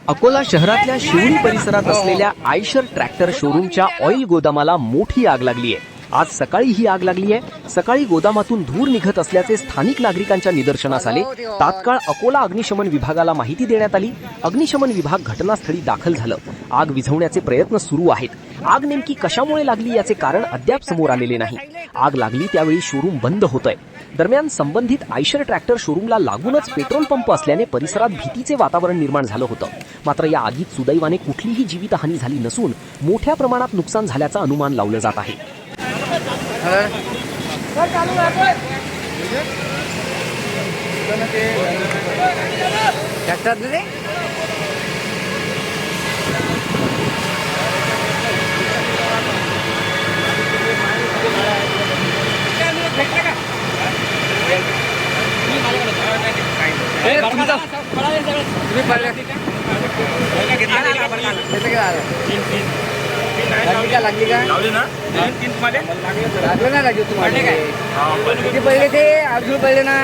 अकोला शहरातल्या शिवणी परिसरात असलेल्या आयशर ट्रॅक्टर शोरूमच्या ऑइल गोदामाला मोठी आग लागली आहे. आज सकाळी ही आग लागली आहे. सकाळी गोदामातून धूर निघत असल्याचे स्थानिक नागरिकांच्या निदर्शनास आले. तात्काळ अकोला अग्निशमन विभागाला माहिती देण्यात आली. अग्निशमन विभाग घटनास्थळी दाखल झालं. आग विझवण्याचे प्रयत्न सुरू आहेत. आग नेमकी कशामुळे लागली याचे कारण अद्याप समोर आलेले नाही. आग लागली त्यावेळी शोरूम बंद होतंय. दरम्यान संबंधित आयशर ट्रॅक्टर शोरूमला लागूनच पेट्रोल पंप असल्याने परिसरात भीतीचे वातावरण निर्माण झालं होतं. मात्र या आगीत सुदैवाने कुठलीही जीवितहानी झाली नसून मोठ्या प्रमाणात नुकसान झाल्याचं अनुमान लावलं जात आहे. लागली का लागलं ना लागली तुम्हाला किती पडले ते अजून पडले ना.